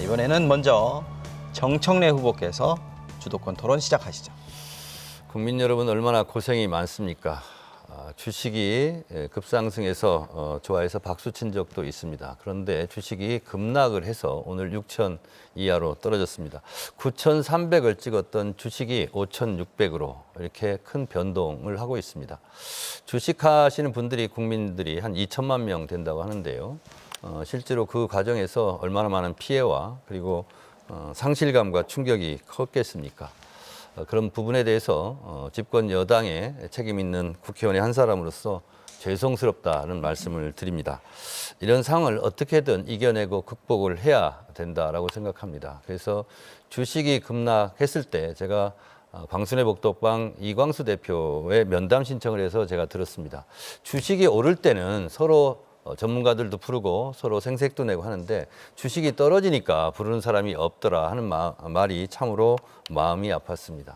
이번에는 먼저 정청래 후보께서 주도권 토론 시작하시죠. 국민 여러분 얼마나 고생이 많습니까? 주식이 급상승해서 좋아해서 박수 친 적도 있습니다. 그런데 주식이 급락을 해서 오늘 6천 이하로 떨어졌습니다. 9,300을 찍었던 주식이 5,600으로 이렇게 큰 변동을 하고 있습니다. 주식하시는 분들이 국민들이 한 2천만 명 된다고 하는데요. 실제로 그 과정에서 얼마나 많은 피해와 그리고 상실감과 충격이 컸겠습니까? 그런 부분에 대해서 집권 여당의 책임 있는 국회의원의 한 사람으로서 죄송스럽다는 말씀을 드립니다. 이런 상황을 어떻게든 이겨내고 극복을 해야 된다라고 생각합니다. 그래서 주식이 급락했을 때 제가 광순회 복덕방 이광수 대표의 면담 신청을 해서 제가 들었습니다. 주식이 오를 때는 서로 전문가들도 부르고 서로 생색도 내고 하는데 주식이 떨어지니까 부르는 사람이 없더라 하는 말이 참으로 마음이 아팠습니다.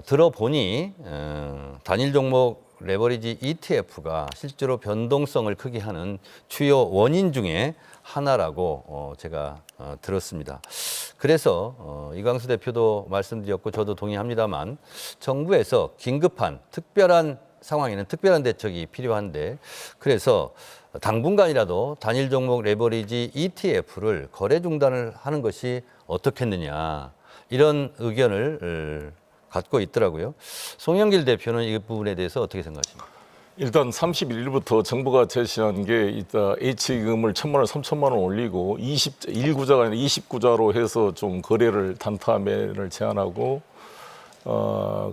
들어보니 단일 종목 레버리지 ETF가 실제로 변동성을 크게 하는 주요 원인 중에 하나라고 제가 들었습니다. 그래서 이광수 대표도 말씀드렸고 저도 동의합니다만 정부에서 긴급한 특별한 상황에는 특별한 대책이 필요한데 그래서 당분간이라도 단일 종목 레버리지 ETF를 거래 중단을 하는 것이 어떻겠느냐 이런 의견을 갖고 있더라고요. 송영길 대표는 이 부분에 대해서 어떻게 생각하십니까? 일단 31일부터 정부가 제시한 게 이따 H기금을 1,000만 원, 3,000만 원 올리고 1구자가 아니라 29구자로 해서 좀 거래를 단타 매매를 제한하고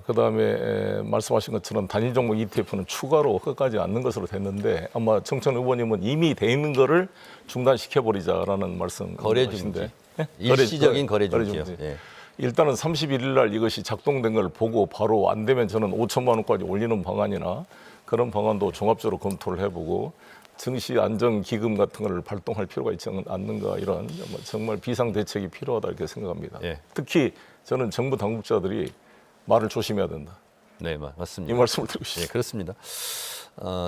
그다음에 말씀하신 것처럼 단일 종목 ETF는 추가로 끝까지 않는 것으로 됐는데 아마 정청래 후보님은 이미 돼 있는 거를 중단시켜 버리자라는 말씀 거래 중지. 네? 일시적인 거래 중지요. 예. 일단은 31일 날 이것이 작동된 걸 보고 바로 안 되면 저는 5천만 원까지 올리는 방안이나 그런 방안도 종합적으로 검토를 해보고 증시 안정 기금 같은 걸 발동할 필요가 있지 않는가 이런 정말 비상 대책이 필요하다 이렇게 생각합니다. 예. 특히 저는 정부 당국자들이 말을 조심해야 된다. 네, 맞습니다. 이 말씀을 드리고 싶습니다. 네, 그렇습니다.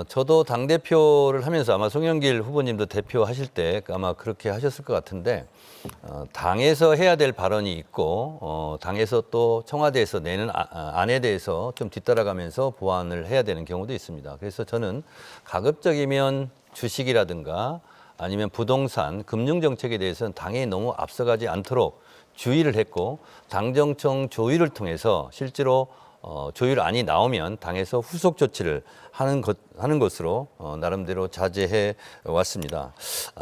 저도 당대표를 하면서 아마 송영길 후보님도 대표하실 때 아마 그렇게 하셨을 것 같은데 당에서 해야 될 발언이 있고 당에서 또 청와대에서 내는 안에 대해서 좀 뒤따라가면서 보완을 해야 되는 경우도 있습니다. 그래서 저는 가급적이면 주식이라든가 아니면 부동산, 금융정책에 대해서는 당에 너무 앞서가지 않도록 주의를 했고 당정청 조율을 통해서 실제로 조율안이 나오면 당에서 후속 조치를 하는 것으로 나름대로 자제해 왔습니다.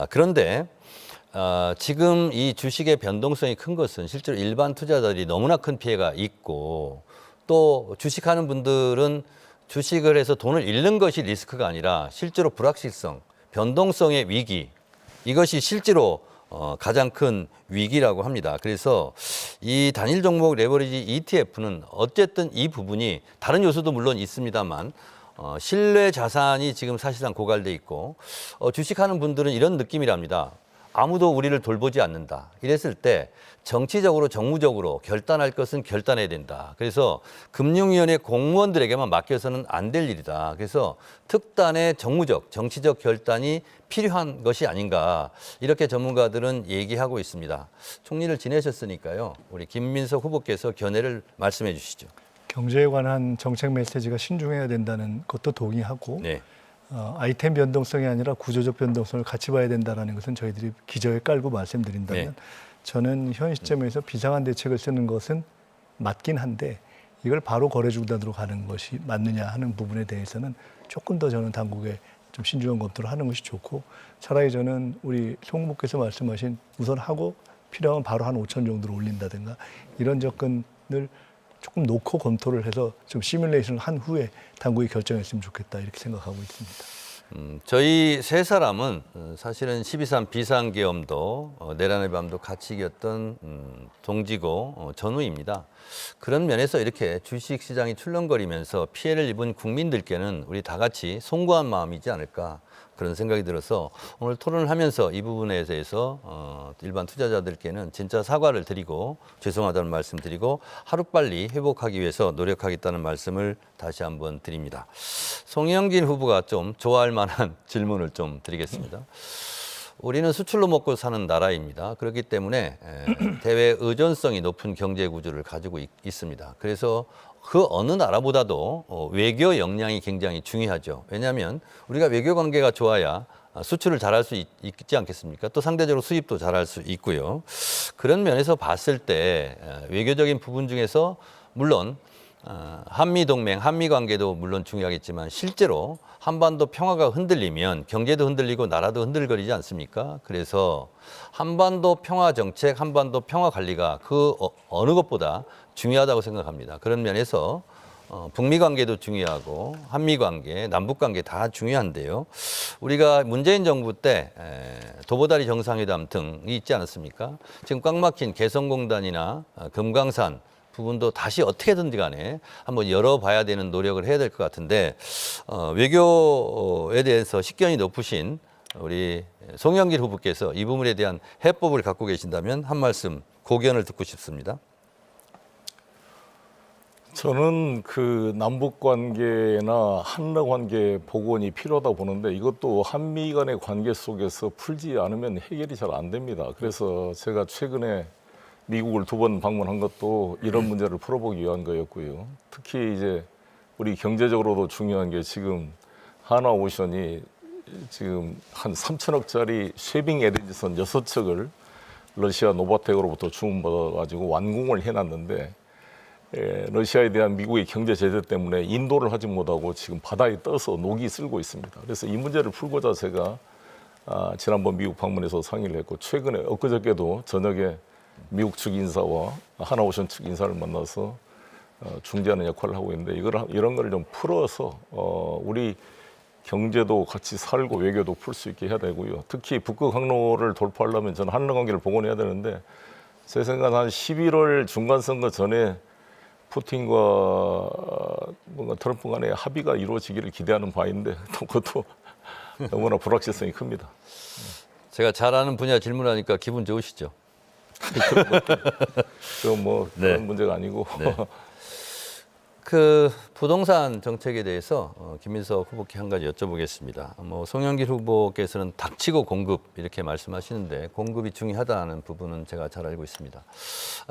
그런데 지금 이 주식의 변동성이 큰 것은 실제로 일반 투자자들이 너무나 큰 피해가 있고 또 주식하는 분들은 주식을 해서 돈을 잃는 것이 리스크가 아니라 실제로 불확실성, 변동성의 위기 이것이 실제로 가장 큰 위기라고 합니다. 그래서 이 단일 종목 레버리지 ETF는 어쨌든 이 부분이 다른 요소도 물론 있습니다만 신뢰 자산이 지금 사실상 고갈돼 있고 주식하는 분들은 이런 느낌이랍니다. 아무도 우리를 돌보지 않는다. 이랬을 때 정치적으로 정무적으로 결단할 것은 결단해야 된다. 그래서 금융위원회 공무원들에게만 맡겨서는 안 될 일이다. 그래서 특단의 정무적, 정치적 결단이 필요한 것이 아닌가. 이렇게 전문가들은 얘기하고 있습니다. 총리를 지내셨으니까요. 우리 김민석 후보께서 견해를 말씀해 주시죠. 경제에 관한 정책 메시지가 신중해야 된다는 것도 동의하고 네. 아이템 변동성이 아니라 구조적 변동성을 같이 봐야 된다는 것은 저희들이 기저에 깔고 말씀드린다면 네. 저는 현 시점에서 비상한 대책을 쓰는 것은 맞긴 한데 이걸 바로 거래 중단으로 가는 것이 맞느냐 하는 부분에 대해서는 조금 더 저는 당국에 좀 신중한 검토를 하는 것이 좋고 차라리 저는 우리 송 후보께서 말씀하신 우선 하고 필요하면 바로 한 5천 정도로 올린다든가 이런 접근을 조금 놓고 검토를 해서 좀 시뮬레이션을 한 후에 당국이 결정했으면 좋겠다 이렇게 생각하고 있습니다. 저희 세 사람은 사실은 12.3 비상계엄도 내란의 밤도 같이 이겼던 동지고 전우입니다. 그런 면에서 이렇게 주식시장이 출렁거리면서 피해를 입은 국민들께는 우리 다 같이 송구한 마음이지 않을까 그런 생각이 들어서 오늘 토론을 하면서 이 부분에 대해서 일반 투자자들께는 진짜 사과를 드리고 죄송하다는 말씀 드리고 하루빨리 회복하기 위해서 노력하겠다는 말씀을 다시 한번 드립니다. 송영길 후보가 좀 좋아할 만한 질문을 좀 드리겠습니다. 우리는 수출로 먹고 사는 나라입니다. 그렇기 때문에 대외 의존성이 높은 경제 구조를 가지고 있습니다. 그래서 그 어느 나라보다도 외교 역량이 굉장히 중요하죠. 왜냐하면 우리가 외교 관계가 좋아야 수출을 잘할 수 있지 않겠습니까? 또 상대적으로 수입도 잘할 수 있고요. 그런 면에서 봤을 때 외교적인 부분 중에서 물론 한미 동맹, 한미 관계도 물론 중요하겠지만 실제로 한반도 평화가 흔들리면 경제도 흔들리고 나라도 흔들거리지 않습니까? 그래서 한반도 평화 정책, 한반도 평화 관리가 그 어느 것보다 중요하다고 생각합니다. 그런 면에서 북미 관계도 중요하고 한미 관계, 남북 관계 다 중요한데요. 우리가 문재인 정부 때 도보다리 정상회담 등이 있지 않았습니까? 지금 꽉 막힌 개성공단이나 금강산 부분도 다시 어떻게든지 간에 한번 열어봐야 되는 노력을 해야 될 것 같은데 외교에 대해서 식견이 높으신 우리 송영길 후보께서 이 부분에 대한 해법을 갖고 계신다면 한 말씀 고견을 듣고 싶습니다. 저는 그 남북 관계나 한러 관계 복원이 필요하다고 보는데 이것도 한미 간의 관계 속에서 풀지 않으면 해결이 잘 안 됩니다. 그래서 제가 최근에 미국을 2번 방문한 것도 이런 문제를 풀어보기 위한 거였고요. 특히 이제 우리 경제적으로도 중요한 게 지금 하나오션이 지금 한 3천억짜리 쉐빙 에너지선 6척을 러시아 노바텍으로부터 주문받아가지고 완공을 해놨는데 러시아에 대한 미국의 경제 제재 때문에 인도를 하지 못하고 지금 바다에 떠서 녹이 쓸고 있습니다. 그래서 이 문제를 풀고자 제가 지난번 미국 방문에서 상의를 했고 최근에 엊그저께도 저녁에 미국 측 인사와 하나오션 측 인사를 만나서 중재하는 역할을 하고 있는데 이런 거를 좀 풀어서 우리 경제도 같이 살고 외교도 풀 수 있게 해야 되고요. 특히 북극 항로를 돌파하려면 저는 한러 관계를 복원해야 되는데 제 생각은 한 11월 중간 선거 전에 푸틴과 뭔가 트럼프 간의 합의가 이루어지기를 기대하는 바인데 또 그것도 너무나 불확실성이 큽니다. 제가 잘 아는 분야 질문하니까 기분 좋으시죠? 그건 뭐 그런 문제가 아니고 그 부동산 정책에 대해서 김민석 후보께 한 가지 여쭤보겠습니다. 뭐 송영길 후보께서는 닥치고 공급 이렇게 말씀하시는데 공급이 중요하다는 부분은 제가 잘 알고 있습니다.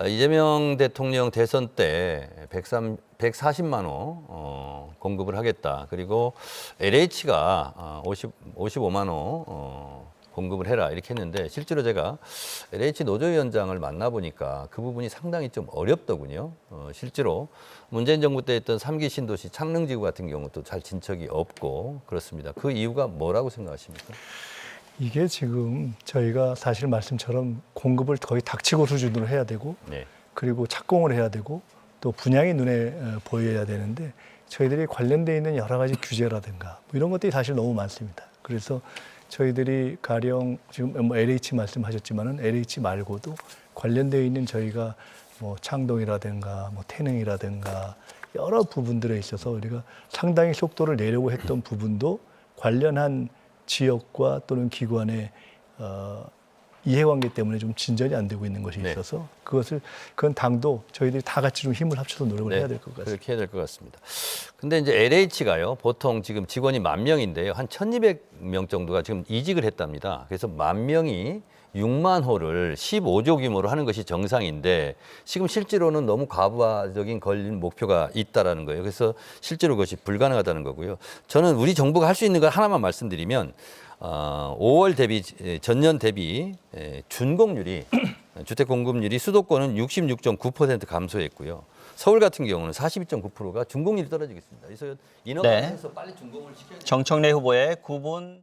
이재명 대통령 대선 때 140만 호 공급을 하겠다. 그리고 LH가 55만 호 공급을 해라 이렇게 했는데 실제로 제가 LH 노조위원장을 만나보니까 그 부분이 상당히 좀 어렵더군요. 실제로 문재인 정부 때 했던 3기 신도시 창릉지구 같은 경우도 잘 진척이 없고 그렇습니다. 그 이유가 뭐라고 생각하십니까? 이게 지금 저희가 사실 말씀처럼 공급을 거의 닥치고 수준으로 해야 되고 네. 그리고 착공을 해야 되고 또 분양이 눈에 보여야 되는데 저희들이 관련되어 있는 여러 가지 규제라든가 뭐 이런 것들이 사실 너무 많습니다. 그래서 저희들이 가령 지금 뭐 LH 말씀하셨지만은 LH 말고도 관련되어 있는 저희가 뭐 창동이라든가 뭐 태릉이라든가 여러 부분들에 있어서 우리가 상당히 속도를 내려고 했던 부분도 관련한 지역과 또는 기관의 이해관계 때문에 좀 진전이 안 되고 있는 것이 있어서 그건 당도 저희들이 다 같이 좀 힘을 합쳐서 노력을 해야 될 것 같습니다. 그렇게 해야 될 것 같습니다. 근데 이제 LH가요, 보통 지금 직원이 10,000명인데요. 한 1,200명 정도가 지금 이직을 했답니다. 그래서 10,000명이 6만 호를 15조 규모로 하는 것이 정상인데 지금 실제로는 너무 과부하적인 걸린 목표가 있다라는 거예요. 그래서 실제로 그것이 불가능하다는 거고요. 저는 우리 정부가 할 수 있는 걸 하나만 말씀드리면 5월 대비 전년 대비 준공률이 주택 공급률이 수도권은 66.9% 감소했고요. 서울 같은 경우는 42.9%가 준공률이 떨어지겠습니다. 그래서 인허가해서 빨리 준공을 시켜야 정청래 후보의 9분